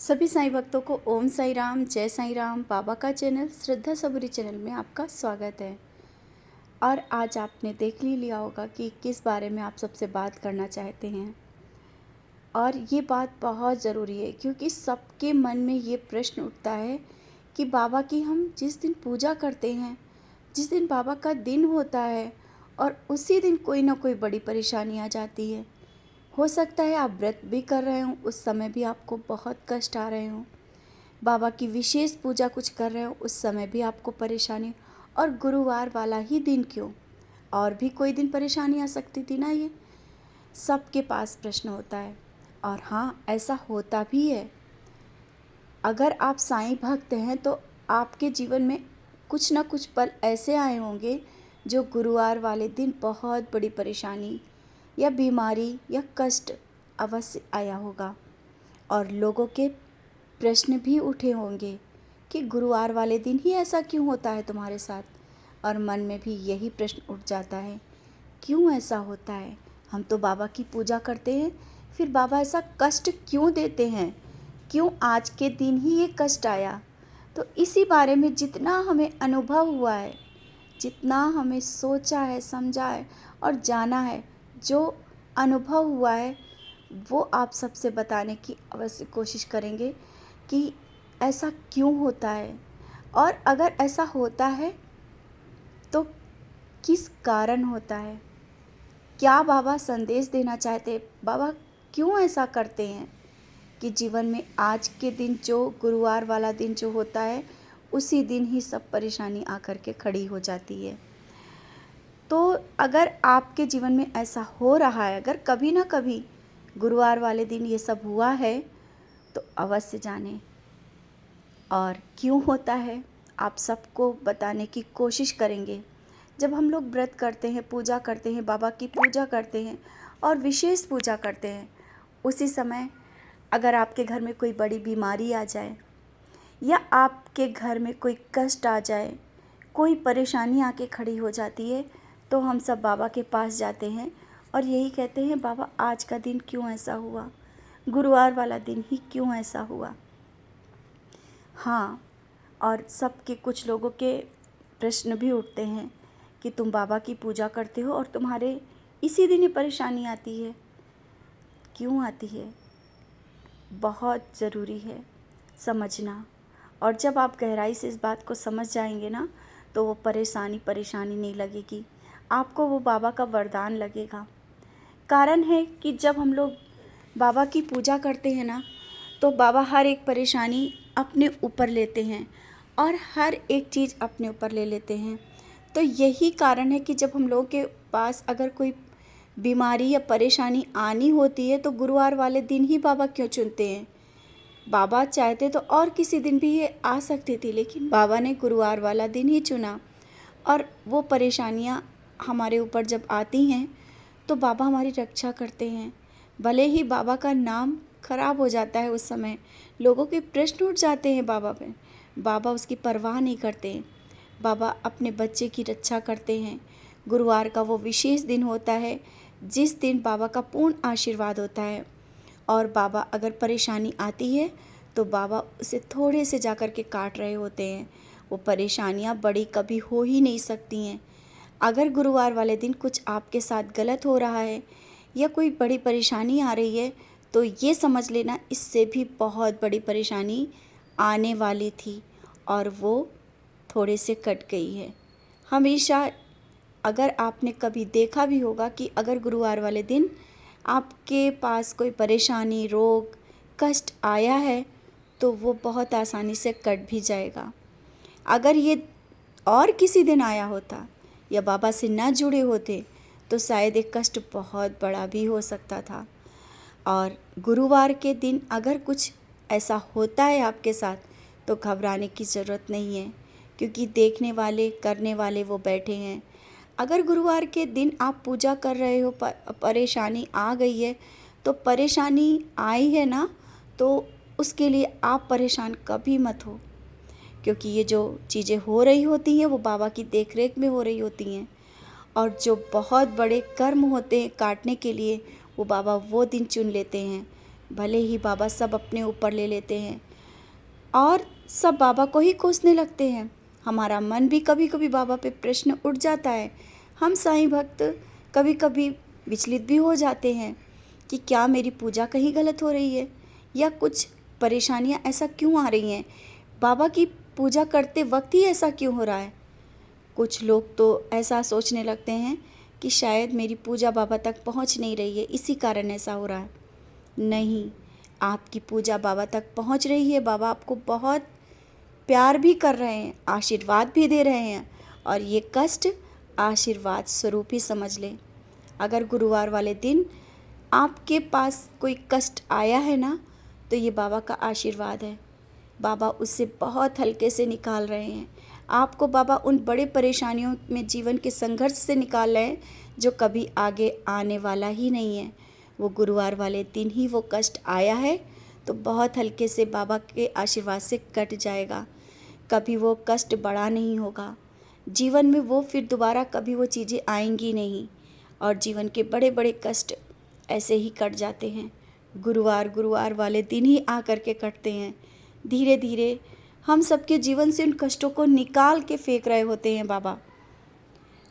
सभी साईं भक्तों को ओम साई राम, जय साईं राम। बाबा का चैनल श्रद्धा सबूरी चैनल में आपका स्वागत है। और आज आपने देख ही लिया होगा कि किस बारे में आप सबसे बात करना चाहते हैं। और ये बात बहुत ज़रूरी है क्योंकि सबके मन में ये प्रश्न उठता है कि बाबा की हम जिस दिन पूजा करते हैं, जिस दिन बाबा का दिन होता है और उसी दिन कोई ना कोई बड़ी परेशानी आ जाती है। हो सकता है आप व्रत भी कर रहे हों, उस समय भी आपको बहुत कष्ट आ रहे हों। बाबा की विशेष पूजा कुछ कर रहे हो, उस समय भी आपको परेशानी। और गुरुवार वाला ही दिन क्यों, और भी कोई दिन परेशानी आ सकती थी ना। ये सबके पास प्रश्न होता है और हाँ, ऐसा होता भी है। अगर आप साईं भक्त हैं तो आपके जीवन में कुछ ना कुछ पल ऐसे आए होंगे जो गुरुवार वाले दिन बहुत बड़ी परेशानी या बीमारी या कष्ट अवश्य आया होगा। और लोगों के प्रश्न भी उठे होंगे कि गुरुवार वाले दिन ही ऐसा क्यों होता है तुम्हारे साथ। और मन में भी यही प्रश्न उठ जाता है, क्यों ऐसा होता है। हम तो बाबा की पूजा करते हैं, फिर बाबा ऐसा कष्ट क्यों देते हैं, क्यों आज के दिन ही ये कष्ट आया। तो इसी बारे में जितना हमें अनुभव हुआ है, जितना हमें सोचा है, समझा है और जाना है, जो अनुभव हुआ है वो आप सबसे बताने की अवश्य कोशिश करेंगे कि ऐसा क्यों होता है। और अगर ऐसा होता है तो किस कारण होता है, क्या बाबा संदेश देना चाहते, बाबा क्यों ऐसा करते हैं कि जीवन में आज के दिन जो गुरुवार वाला दिन जो होता है उसी दिन ही सब परेशानी आकर के खड़ी हो जाती है। तो अगर आपके जीवन में ऐसा हो रहा है, अगर कभी ना कभी गुरुवार वाले दिन ये सब हुआ है, तो अवश्य जानें और क्यों होता है आप सबको बताने की कोशिश करेंगे। जब हम लोग व्रत करते हैं, पूजा करते हैं, बाबा की पूजा करते हैं और विशेष पूजा करते हैं, उसी समय अगर आपके घर में कोई बड़ी बीमारी आ जाए या आपके घर में कोई कष्ट आ जाए, कोई परेशानी आके खड़ी हो जाती है, तो हम सब बाबा के पास जाते हैं और यही कहते हैं, बाबा आज का दिन क्यों ऐसा हुआ, गुरुवार वाला दिन ही क्यों ऐसा हुआ। हाँ, और सबके कुछ लोगों के प्रश्न भी उठते हैं कि तुम बाबा की पूजा करते हो और तुम्हारे इसी दिन ही परेशानी आती है, क्यों आती है। बहुत ज़रूरी है समझना। और जब आप गहराई से इस बात को समझ जाएंगे ना, तो वो परेशानी नहीं लगेगी, आपको वो बाबा का वरदान लगेगा। कारण है कि जब हम लोग बाबा की पूजा करते हैं ना, तो बाबा हर एक परेशानी अपने ऊपर लेते हैं और हर एक चीज़ अपने ऊपर ले लेते हैं। तो यही कारण है कि जब हम लोगों के पास अगर कोई बीमारी या परेशानी आनी होती है, तो गुरुवार वाले दिन ही बाबा क्यों चुनते हैं। बाबा चाहते तो और किसी दिन भी ये आ सकती थी, लेकिन बाबा ने गुरुवार वाला दिन ही चुना। और वो परेशानियाँ हमारे ऊपर जब आती हैं तो बाबा हमारी रक्षा करते हैं। भले ही बाबा का नाम खराब हो जाता है, उस समय लोगों के प्रश्न उठ जाते हैं बाबा पे, बाबा उसकी परवाह नहीं करते। बाबा अपने बच्चे की रक्षा करते हैं। गुरुवार का वो विशेष दिन होता है जिस दिन बाबा का पूर्ण आशीर्वाद होता है। और बाबा अगर परेशानी आती है तो बाबा उसे थोड़े से जा कर के काट रहे होते हैं। वो परेशानियाँ बड़ी कभी हो ही नहीं सकती हैं। अगर गुरुवार वाले दिन कुछ आपके साथ गलत हो रहा है या कोई बड़ी परेशानी आ रही है, तो ये समझ लेना इससे भी बहुत बड़ी परेशानी आने वाली थी और वो थोड़े से कट गई है। हमेशा अगर आपने कभी देखा भी होगा कि अगर गुरुवार वाले दिन आपके पास कोई परेशानी, रोग, कष्ट आया है, तो वो बहुत आसानी से कट भी जाएगा। अगर ये और किसी दिन आया होता या बाबा से ना जुड़े होते, तो शायद एक कष्ट बहुत बड़ा भी हो सकता था। और गुरुवार के दिन अगर कुछ ऐसा होता है आपके साथ, तो घबराने की ज़रूरत नहीं है, क्योंकि देखने वाले, करने वाले वो बैठे हैं। अगर गुरुवार के दिन आप पूजा कर रहे हो, परेशानी आ गई है, तो परेशानी आई है ना, तो उसके लिए आप परेशान कभी मत हो, क्योंकि ये जो चीज़ें हो रही होती हैं वो बाबा की देखरेख में हो रही होती हैं। और जो बहुत बड़े कर्म होते हैं काटने के लिए, वो बाबा वो दिन चुन लेते हैं भले ही बाबा सब अपने ऊपर ले लेते हैं और सब बाबा को ही कोसने लगते हैं, हमारा मन भी कभी कभी बाबा पे प्रश्न उठ जाता है। हम साईं भक्त कभी कभी विचलित भी हो जाते हैं कि क्या मेरी पूजा कहीं गलत हो रही है, या कुछ परेशानियां ऐसा क्यों आ रही हैं, बाबा की पूजा करते वक्त ही ऐसा क्यों हो रहा है। कुछ लोग तो ऐसा सोचने लगते हैं कि शायद मेरी पूजा बाबा तक पहुंच नहीं रही है, इसी कारण ऐसा हो रहा है। नहीं, आपकी पूजा बाबा तक पहुंच रही है। बाबा आपको बहुत प्यार भी कर रहे हैं, आशीर्वाद भी दे रहे हैं, और ये कष्ट आशीर्वाद स्वरूप ही समझ लें। अगर गुरुवार वाले दिन आपके पास कोई कष्ट आया है ना, तो ये बाबा का आशीर्वाद है। बाबा उससे बहुत हल्के से निकाल रहे हैं आपको। बाबा उन बड़े परेशानियों में, जीवन के संघर्ष से निकाल रहे हैं जो कभी आगे आने वाला ही नहीं है। वो गुरुवार वाले दिन ही वो कष्ट आया है तो बहुत हल्के से बाबा के आशीर्वाद से कट जाएगा। कभी वो कष्ट बड़ा नहीं होगा जीवन में, वो फिर दोबारा कभी वो चीज़ें आएंगी नहीं, और जीवन के बड़े बड़े कष्ट ऐसे ही कट जाते हैं। गुरुवार वाले दिन ही आकर के कटते हैं। धीरे धीरे हम सबके जीवन से उन कष्टों को निकाल के फेंक रहे होते हैं बाबा।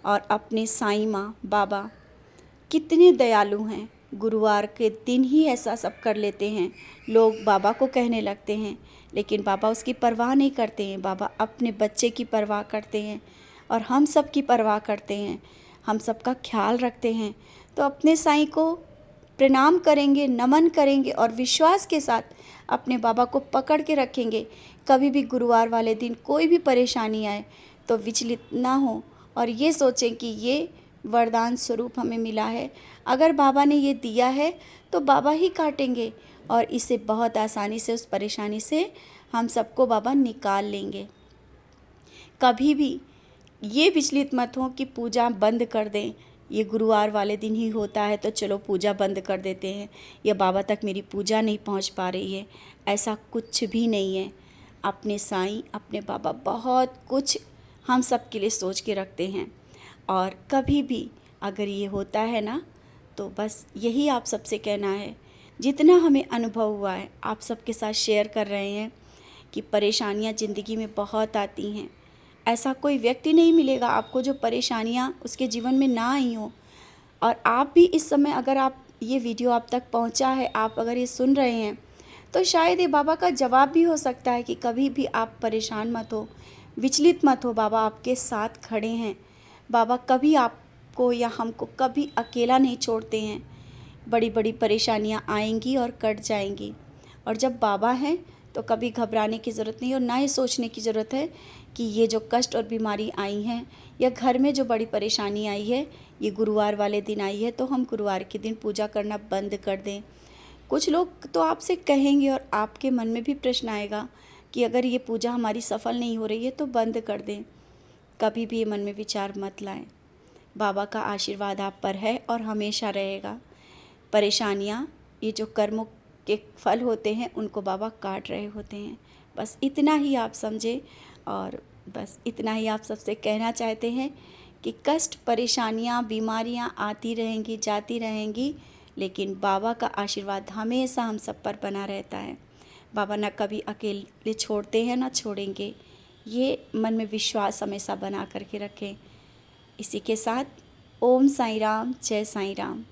और अपने साईं माँ बाबा कितने दयालु हैं, गुरुवार के दिन ही ऐसा सब कर लेते हैं। लोग बाबा को कहने लगते हैं, लेकिन बाबा उसकी परवाह नहीं करते हैं। बाबा अपने बच्चे की परवाह करते हैं और हम सब की परवाह करते हैं, हम सबका ख्याल रखते हैं। तो अपने साईं को प्रणाम करेंगे, नमन करेंगे और विश्वास के साथ अपने बाबा को पकड़ के रखेंगे। कभी भी गुरुवार वाले दिन कोई भी परेशानी आए तो विचलित ना हो, और ये सोचें कि ये वरदान स्वरूप हमें मिला है। अगर बाबा ने ये दिया है तो बाबा ही काटेंगे, और इसे बहुत आसानी से, उस परेशानी से हम सबको बाबा निकाल लेंगे। कभी भी ये विचलित मत हो कि पूजा बंद कर दें, ये गुरुवार वाले दिन ही होता है तो चलो पूजा बंद कर देते हैं, या बाबा तक मेरी पूजा नहीं पहुंच पा रही है। ऐसा कुछ भी नहीं है। अपने साईं, अपने बाबा बहुत कुछ हम सब के लिए सोच के रखते हैं। और कभी भी अगर ये होता है ना, तो बस यही आप सबसे कहना है, जितना हमें अनुभव हुआ है आप सबके साथ शेयर कर रहे हैं कि परेशानियां ज़िंदगी में बहुत आती हैं। ऐसा कोई व्यक्ति नहीं मिलेगा आपको जो परेशानियां उसके जीवन में ना आई हो। और आप भी इस समय, अगर आप ये वीडियो आप तक पहुंचा है, आप अगर ये सुन रहे हैं, तो शायद ये बाबा का जवाब भी हो सकता है कि कभी भी आप परेशान मत हो, विचलित मत हो। बाबा आपके साथ खड़े हैं। बाबा कभी आपको या हमको कभी अकेला नहीं छोड़ते हैं। बड़ी बड़ी परेशानियां आएंगी और कट जाएंगी, और जब बाबा हैं तो कभी घबराने की ज़रूरत नहीं, और ना ये सोचने की ज़रूरत है कि ये जो कष्ट और बीमारी आई हैं, या घर में जो बड़ी परेशानी आई है, ये गुरुवार वाले दिन आई है तो हम गुरुवार के दिन पूजा करना बंद कर दें। कुछ लोग तो आपसे कहेंगे और आपके मन में भी प्रश्न आएगा कि अगर ये पूजा हमारी सफल नहीं हो रही है तो बंद कर दें। कभी भी ये मन में विचार मत लाएं। बाबा का आशीर्वाद आप पर है और हमेशा रहेगा। परेशानियाँ, ये जो कर्मों के फल होते हैं, उनको बाबा काट रहे होते हैं। बस इतना ही आप समझें, और बस इतना ही आप सबसे कहना चाहते हैं कि कष्ट, परेशानियाँ, बीमारियाँ आती रहेंगी, जाती रहेंगी, लेकिन बाबा का आशीर्वाद हमेशा हम सब पर बना रहता है। बाबा ना कभी अकेले छोड़ते हैं, ना छोड़ेंगे। ये मन में विश्वास हमेशा बना करके रखें। इसी के साथ ओम साईं राम, जय साईं राम।